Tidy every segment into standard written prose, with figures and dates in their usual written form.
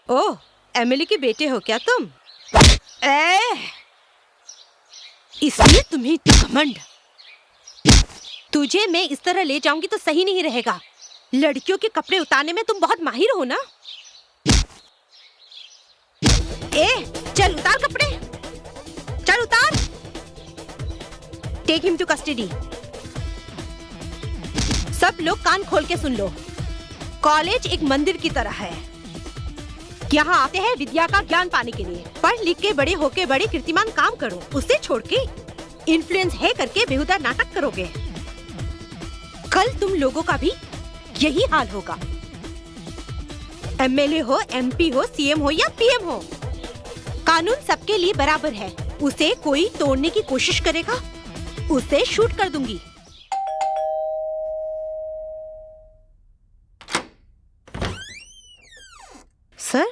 ओह, Emily के बेटे हो क्या तुम? इसलिए तुम्हें इतना घमंड। तुझे मैं इस तरह ले जाऊंगी तो सही नहीं रहेगा। लड़कियों के कपड़े उतारने में तुम बहुत माहिर हो ना? चल उतार कपड़े, चल उतार। Take him to custody. सब लोग कान खोल के सुन लो। कॉलेज एक मंदिर की तरह है। यहाँ आते हैं विद्या का ज्ञान पाने के लिए। पढ़ लिख के बड़े होके बड़े कीर्तिमान काम करो। उसे छोड़ के इन्फ्लुएंस है करके बेहुदा नाटक करोगे। कल तुम लोगों का भी यही हाल होगा। एमएलए हो, एमपी हो, सीएम हो या पीएम हो, कानून सबके लिए बराबर है। उसे कोई तोड़ने की कोशिश करेगा, उसे शूट कर दूंगी। सर?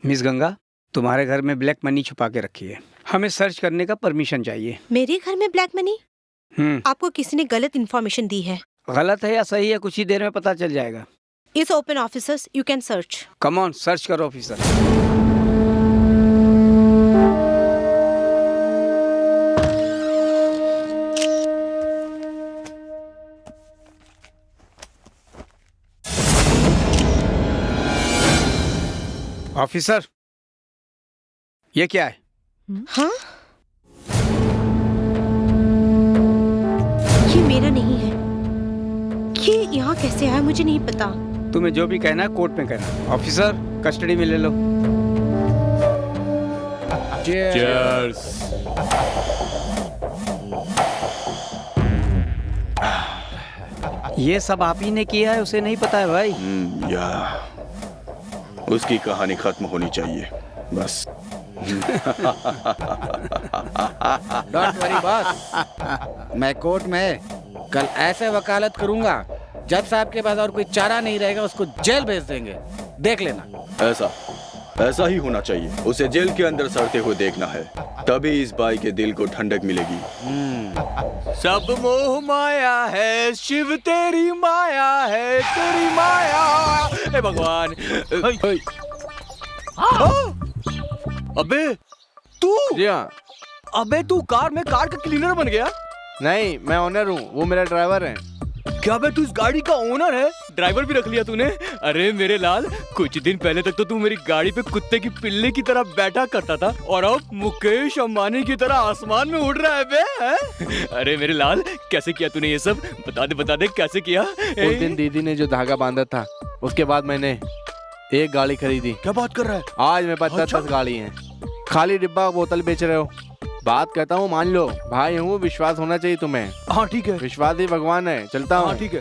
मिस गंगा, तुम्हारे घर में ब्लैक मनी छुपा के रखी है। हमें सर्च करने का परमिशन चाहिए। मेरे घर में ब्लैक मनी? आपको किसी ने गलत इन्फॉर्मेशन दी है। गलत है या सही है कुछ ही देर में पता चल जाएगा। It's open officers, you can search. Come on, search करो ऑफिसर। ऑफिसर, ये क्या है? हाँ? ये मेरा नहीं है। ये यहाँ कैसे आया मुझे नहीं पता। तुम्हें जो भी कहना है कोर्ट में कहना। ऑफिसर, कस्टडी में ले लो। Cheers. ये सब आप ही ने किया है, उसे नहीं पता है भाई। या उसकी कहानी खत्म होनी चाहिए बस। डोंट वरी बॉस, मैं कोर्ट में कल ऐसे वकालत करूंगा जज साहब के पास और कोई चारा नहीं रहेगा, उसको जेल भेज देंगे। देख लेना। ऐसा ही होना चाहिए। उसे जेल के अंदर सड़ते हुए देखना है, तभी इस भाई के दिल को ठंडक मिलेगी। सब मोह माया है, शिव तेरी माया है, तेरी माया। हे भगवान। अबे तू? जी हाँ। अबे तू कार में कार का क्लीनर बन गया? नहीं, मैं ओनर हूँ, वो मेरा ड्राइवर है। क्या बे तू इस गाड़ी का ओनर है? ड्राइवर भी रख लिया तूने? अरे मेरे लाल, कुछ दिन पहले तक तो तू मेरी गाड़ी पे कुत्ते की पिल्ले की तरह बैठा करता था और अब मुकेश अंबानी की तरह आसमान में उड़ रहा है बे, हैं? अरे मेरे लाल, कैसे किया तूने ये सब? बता दे कैसे किया? उस दिन दीदी ने जो धागा बांधा था, उसके बाद मैंने एक गाड़ी खरीदी। क्या बात कर रहा है? आज मेरे पास 10 गाड़ी हैं। खाली डिब्बा बोतल बेच रहे हो? बात करता हूँ मान लो, भाई हूँ, विश्वास होना चाहिए तुम्हें। हाँ ठीक है। विश्वास ही भगवान है, चलता हूँ। हाँ ठीक है।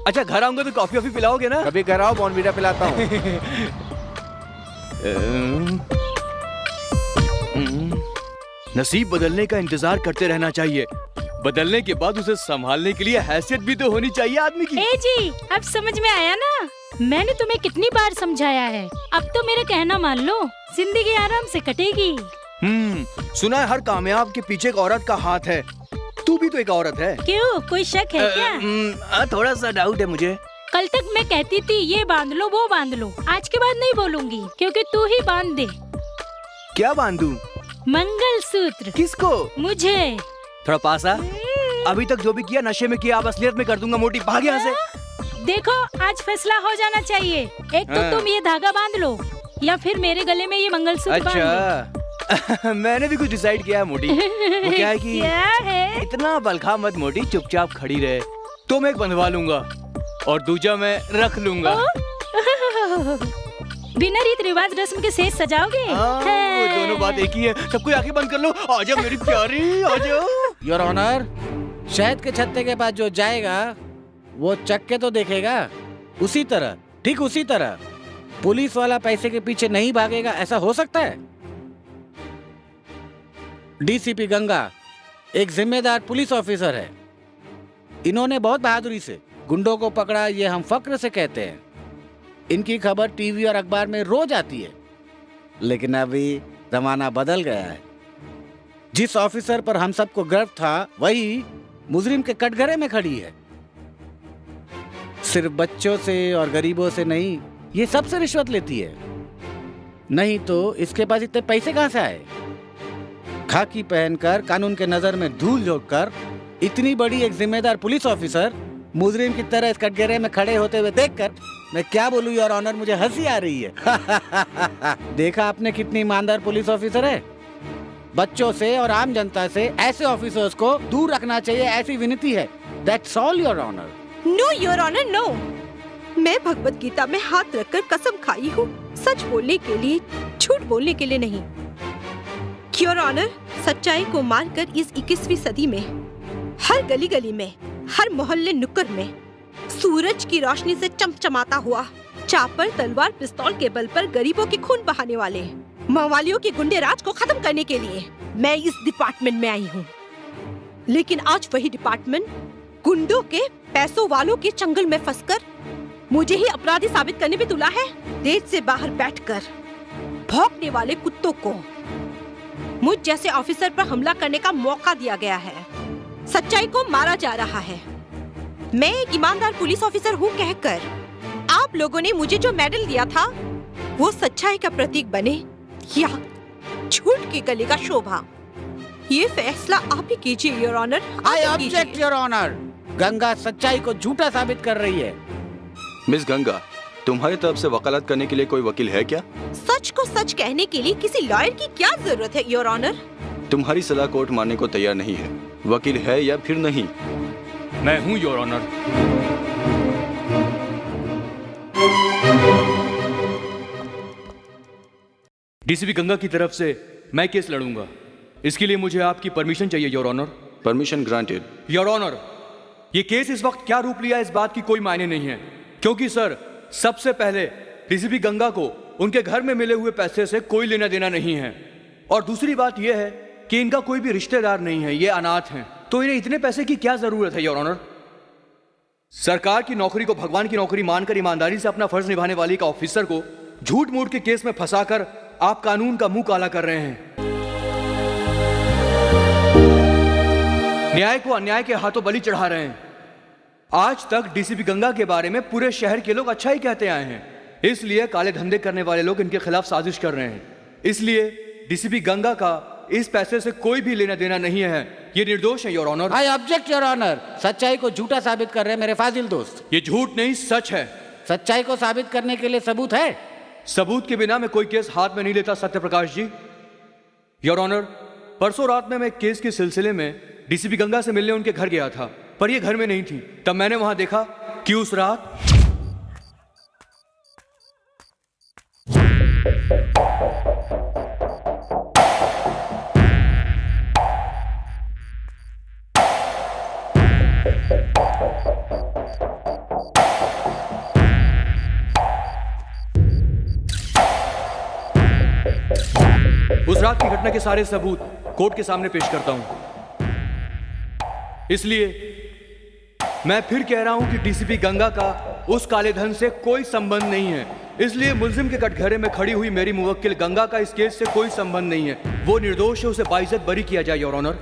अच्छा घर आऊंगा तो कॉफी वॉफी पिलाओगे ना? कभी घर आओ, बॉर्नवीटा पिलाता हूँ। नसीब बदलने का इंतजार करते रहना चाहिए, बदलने के बाद उसे संभालने के लिए हैसियत भी तो होनी चाहिए आदमी की। ए जी, अब समझ में आया ना? मैंने तुम्हें कितनी बार समझाया है, अब तो मेरा कहना मान लो, जिंदगी आराम से कटेगी। सुना है हर कामयाब के पीछे एक औरत का हाथ है, तू भी तो एक औरत है। क्यों, कोई शक है क्या? थोड़ा सा डाउट है मुझे। कल तक मैं कहती थी ये बांध लो वो बांध लो, आज के बाद नहीं बोलूंगी, क्योंकि तू ही बांध दे। क्या बांधू? मंगलसूत्र। किसको? मुझे। थोड़ा पास आ। अभी तक जो भी किया नशे में किया, अब असलियत में कर दूंगा मोटी, भाग यहाँ से। देखो आज फैसला हो जाना चाहिए, एक तो तुम ये धागा बांध लो या फिर मेरे गले में ये मंगलसूत्र बांध लो। मैंने भी कुछ डिसाइड किया है मोटी। वो क्या है कि क्या है? इतना बलखा मत मोटी, चुपचाप खड़ी रहे। तो मैं एक बंधवा लूंगा और दूजा मैं रख लूंगा। बिना रीत रिवाज रस्म के सेज सजाओगे? वो दोनों बात एक ही है। सबको आंखें बंद कर लो। आजा मेरी प्यारी, आजा। योर ऑनर, शहद के छत्ते के पास जो जाएगा वो चक्के तो देखेगा। उसी तरह, ठीक उसी तरह पुलिस वाला पैसे के पीछे नहीं भागेगा, ऐसा हो सकता है? डीसीपी गंगा एक जिम्मेदार पुलिस ऑफिसर है। इन्होंने बहुत बहादुरी से गुंडों को पकड़ा, ये हम फक्र से कहते हैं। इनकी खबर टीवी और अखबार में रोज आती है। लेकिन अभी जमाना बदल गया है। जिस ऑफिसर पर हम सबको गर्व था, वही मुजरिम के कटघरे में खड़ी है। सिर्फ बच्चों से और गरीबों से नहीं, ये सबसे रिश्वत लेती है। नहीं तो इसके पास इतने पैसे कहां से आए? खाकी पहनकर, कानून के नजर में धूल झोंककर, इतनी बड़ी एक जिम्मेदार पुलिस ऑफिसर मुजरिम की तरह इस कटघरे में खड़े होते हुए देखकर मैं क्या बोलूं योर ऑनर, मुझे हंसी आ रही है। देखा आपने कितनी ईमानदार पुलिस ऑफिसर है। बच्चों से और आम जनता से ऐसे ऑफिसर्स को दूर रखना चाहिए, ऐसी विनती है। That's all your honour. No your honour, no. मैं भगवत गीता में हाथ रखकर कसम खाई हूँ, सच बोलने के लिए, झूठ बोलने के लिए नहीं। योर ऑनर, सच्चाई को मारकर इस 21वीं सदी में हर गली गली में, हर मोहल्ले नुक्कड़ में सूरज की रोशनी से चमचमाता हुआ, चापर, तलवार, पिस्तौल के बल पर गरीबों के खून बहाने वाले मवालियों के गुंडे राज को खत्म करने के लिए मैं इस डिपार्टमेंट में आई हूँ। लेकिन आज वही डिपार्टमेंट गुंडों के, पैसों वालों के चंगुल में फंसकर मुझे ही अपराधी साबित करने में तुला है। देश से बाहर बैठकर भौंकने वाले कुत्तों को मुझ जैसे ऑफिसर पर हमला करने का मौका दिया गया है। सच्चाई को मारा जा रहा है। मैं एक ईमानदार पुलिस ऑफिसर हूँ कहकर आप लोगों ने मुझे जो मेडल दिया था, वो सच्चाई का प्रतीक बने या झूठ के गले का शोभा, ये फैसला आप ही कीजिए your honour. I object your honour. Ganga सच्चाई को झूठा साबित कर रही है। मिस गंगा, तुम्हारी तरफ से वकालत करने के लिए कोई वकील है क्या? सच को सच कहने के लिए किसी लॉयर की क्या जरूरत है योर ऑनर? तुम्हारी सलाह कोर्ट मानने को तैयार नहीं है। वकील है या फिर नहीं? मैं हूँ योर ऑनर। डीसीपी गंगा की तरफ से मैं केस लड़ूंगा। इसके लिए मुझे आपकी परमिशन चाहिए your honour. Permission granted. Your honour, ये केस इस वक्त क्या रूप लिया इस बात की कोई मायने नहीं है, क्योंकि सर सबसे पहले डीसीपी गंगा को उनके घर में मिले हुए पैसे से कोई लेना देना नहीं है, और दूसरी बात यह है कि इनका कोई भी रिश्तेदार नहीं है, ये अनाथ हैं, तो इन्हें इतने पैसे की क्या जरूरत है योर ऑनर। सरकार की नौकरी को भगवान की नौकरी मानकर ईमानदारी से अपना फर्ज निभाने वाली एक ऑफिसर को झूठ मूठ के केस में फंसाकर आप कानून का मुंह काला कर रहे हैं। न्याय को अन्याय के हाथों बलि चढ़ा रहे हैं। आज तक डीसीपी गंगा के बारे में पूरे शहर के लोग अच्छा ही कहते आए हैं, इसलिए काले धंधे करने वाले लोग इनके खिलाफ साजिश कर रहे हैं। इसलिए डीसीपी गंगा का इस पैसे से कोई भी लेना देना नहीं है, ये निर्दोष है your honour. I object your honour. सच्चाई को झूठा साबित कर रहे हैं मेरे फाजिल दोस्त। ये झूठ नहीं सच है। सच्चाई को साबित करने के लिए सबूत है? सबूत के बिना मैं कोई केस हाथ में नहीं लेता सत्यप्रकाश जी। योर ऑनर, परसों रात में मैं एक केस के सिलसिले में डीसीपी गंगा से मिलने उनके घर गया था, पर ये घर में नहीं थी। तब मैंने वहां देखा कि उस रात की घटना के सारे सबूत कोर्ट के सामने पेश करता हूं। इसलिए मैं फिर कह रहा हूं कि डीसीपी गंगा का उस काले धन से कोई संबंध नहीं है। इसलिए मुल्जिम के कटघरे में खड़ी हुई मेरी मुवक्किल गंगा का इस केस से कोई संबंध नहीं है। वो निर्दोष है, उसे बाइज्जत बरी किया जाए योर ऑनर।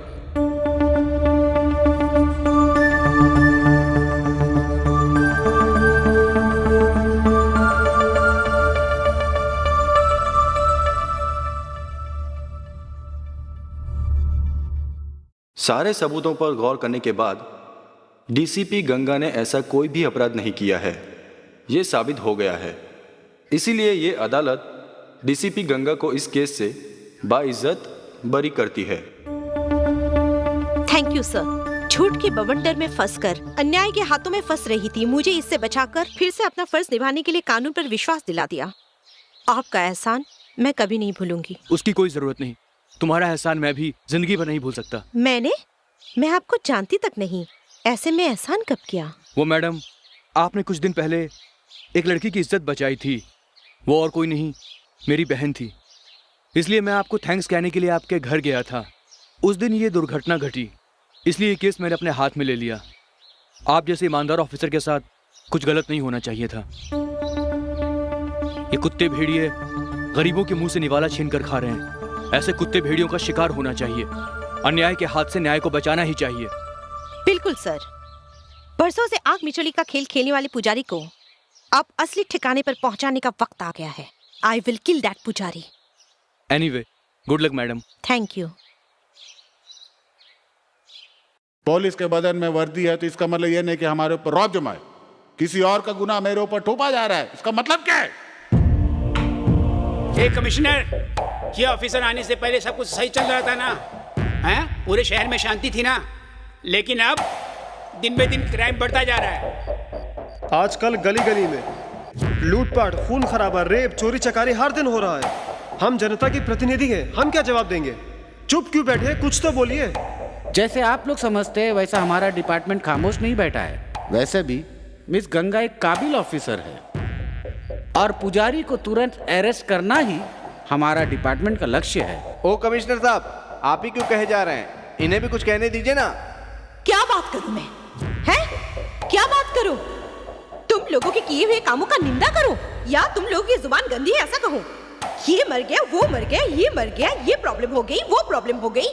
सारे सबूतों पर गौर करने के बाद डीसीपी गंगा ने ऐसा कोई भी अपराध नहीं किया है, ये साबित हो गया है। इसीलिए ये अदालत डीसीपी गंगा को इस केस से बाइज्जत बरी करती है। Thank you sir. झूठ के बवंडर में फंसकर अन्याय के हाथों में फंस रही थी, मुझे इससे बचाकर फिर से अपना फर्ज निभाने के लिए कानून पर विश्वास दिला दिया। आपका एहसान मैं कभी नहीं भूलूंगी। उसकी कोई जरूरत नहीं, तुम्हारा एहसान मैं भी जिंदगी भर नहीं भूल सकता। मैं आपको जानती तक नहीं, ऐसे में एहसान कब किया? वो मैडम, आपने कुछ दिन पहले एक लड़की की इज्जत बचाई थी, वो और कोई नहीं मेरी बहन थी। इसलिए मैं आपको थैंक्स कहने के लिए आपके घर गया था। उस दिन ये दुर्घटना घटी, इसलिए ये केस मैंने अपने हाथ में ले लिया। आप जैसे ईमानदार ऑफिसर के साथ कुछ गलत नहीं होना चाहिए था। ये कुत्ते भेड़िए गरीबों के मुंह से निवाला छीन कर खा रहे हैं। ऐसे कुत्ते भेड़ियों का शिकार होना चाहिए। अन्याय के हाथ से न्याय को बचाना ही चाहिए। बिल्कुल सर। बरसों से आग मिचोली का खेल खेलने वाले पुजारी को अब असली ठिकाने पर पहुंचाने का वक्त आ गया है। आई विल किल दैट पुजारी। Anyway, good luck madam. Thank you. Police के बदन में वर्दी है तो इसका मतलब यह नहीं कि हमारे ऊपर रौब जमाए। किसी और का गुनाह मेरे ऊपर थोपा जा रहा है, इसका मतलब क्या है? कमिश्नर, ये ऑफिसर आने से पहले सब कुछ सही चल रहा था ना? हैं? पूरे शहर में शांति थी ना? लेकिन अब दिन ब दिन क्राइम बढ़ता जा रहा है। आजकल गली गली में लूटपाट, खून खराबा, रेप, चोरी चकारी हर दिन हो रहा है। हम जनता के प्रतिनिधि हैं, हम क्या जवाब देंगे? चुप क्यों बैठे, कुछ तो बोलिए। जैसे आप लोग समझते हैं वैसा हमारा डिपार्टमेंट खामोश नहीं बैठा है। वैसे भी मिस गंगा एक काबिल ऑफिसर है और पुजारी को तुरंत अरेस्ट करना ही हमारा डिपार्टमेंट का लक्ष्य है। ओ कमिश्नर साहब, आप ही क्यों कहे जा रहे हैं? इन्हें भी कुछ कहने दीजिए ना। क्या बात करूं मैं? हैं? क्या बात करूं? तुम लोगों के किए हुए कामों का निंदा करूं या तुम लोगों की जुबान गंदी है ऐसा कहूं? ये मर गया, वो मर गया, ये मर गया, ये प्रॉब्लम हो गई, वो प्रॉब्लम हो गई।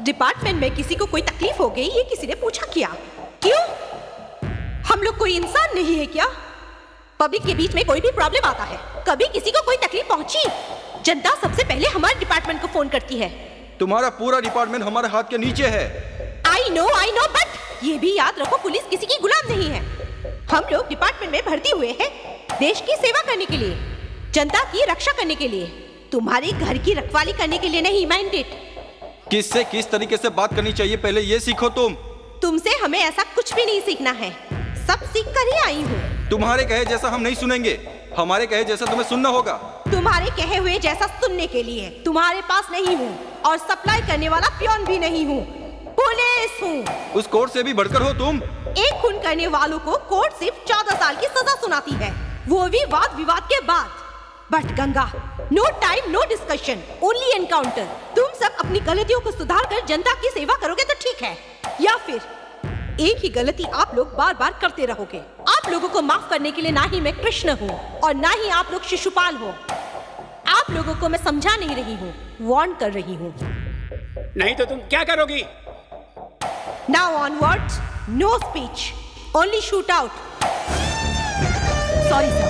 डिपार्टमेंट में किसी को कोई तकलीफ हो गई, ये किसी ने पूछा क्या? क्यों? हम लोग कोई इंसान नहीं है क्या? पब्लिक के बीच में कोई भी प्रॉब्लम आता है, कभी किसी को कोई तकलीफ पहुंची, जनता सबसे पहले हमारे डिपार्टमेंट को फोन करती है। तुम्हारा पूरा डिपार्टमेंट हमारे हाथ के नीचे है। आई नो, बट ये भी याद रखो, पुलिस किसी की गुलाम नहीं है। हम लोग डिपार्टमेंट में भर्ती हुए हैं देश की सेवा करने के लिए, जनता की रक्षा करने के लिए, तुम्हारे घर की रखवाली करने के लिए नहीं। माइंडेड। किससे किस तरीके से बात करनी चाहिए पहले ये सीखो। तुमसे हमें ऐसा कुछ भी नहीं सीखना है, सब सीख कर ही आई हूँ। तुम्हारे कहे जैसा हम नहीं सुनेंगे, हमारे कहे जैसा तुम्हें सुनना होगा। तुम्हारे कहे हुए जैसा सुनने के लिए तुम्हारे पास नहीं हूँ और सप्लाई करने वाला पियोन भी नहीं हूँ, पुलिस हूँ। उस कोर्ट से भी बढ़कर हो तुम। एक खून करने वालों को कोर्ट सिर्फ 14 साल की सजा सुनाती है, वो भी वाद विवाद के बाद। But Ganga, no time, no discussion, only encounter. तुम सब अपनी गलतियों को सुधार कर जनता की सेवा करोगे तो ठीक है, या फिर एक ही गलती आप लोग बार बार करते रहोगे। आप लोगों को माफ करने के लिए ना ही मैं कृष्ण हूँ और ना ही आप लोग शिशुपाल हो। आप लोगों को मैं समझा नहीं रही हूँ, वार्न कर रही हूँ। नहीं तो तुम क्या करोगी? Now onwards, no speech, only shoot out. Sorry sir.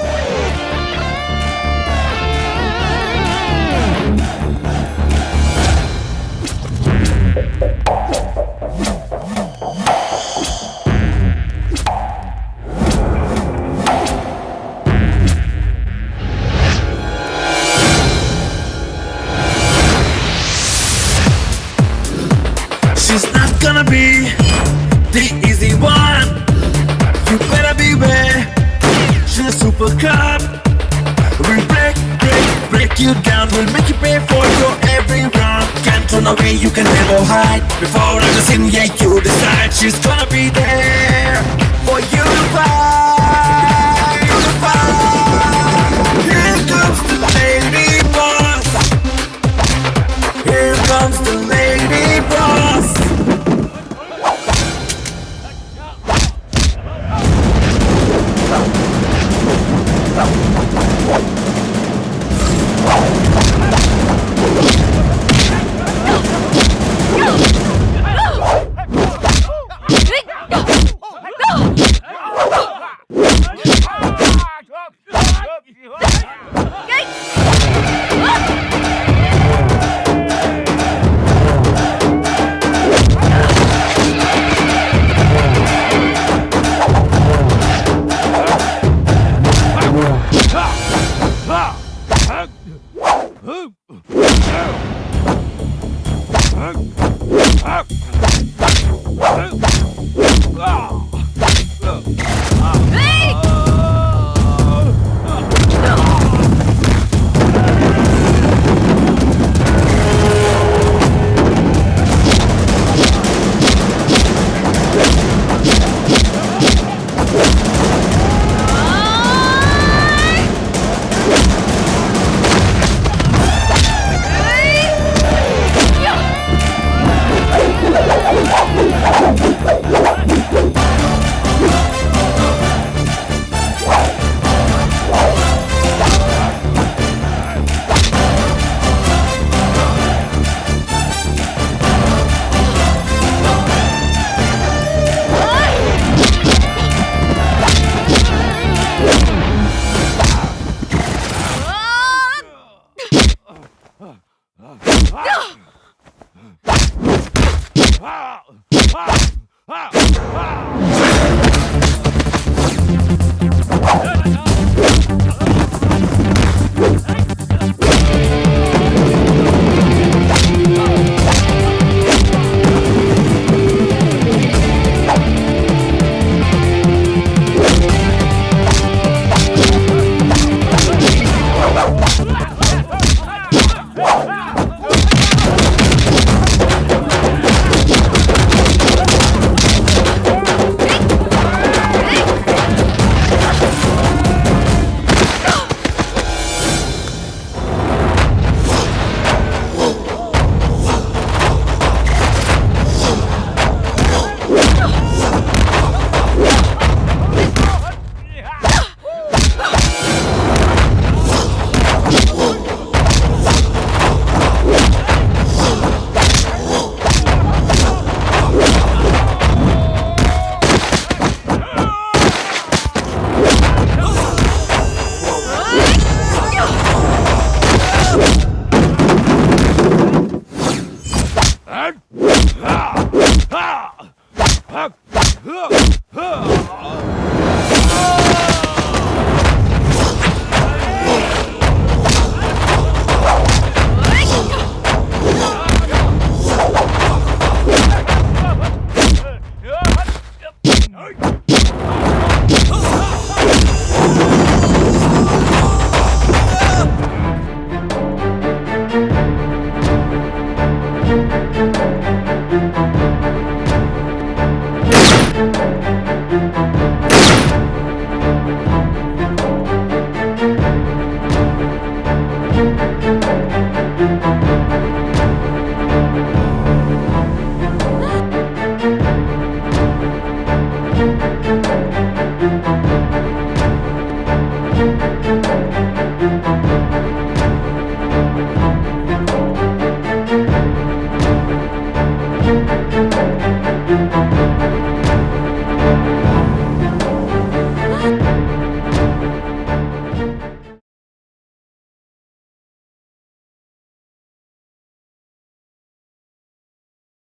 uppercut. We'll break you down. We'll make you pay for your every run. Can't run away, you can never hide. Before I just in, yeah, you decide she's gonna be there for you to fight.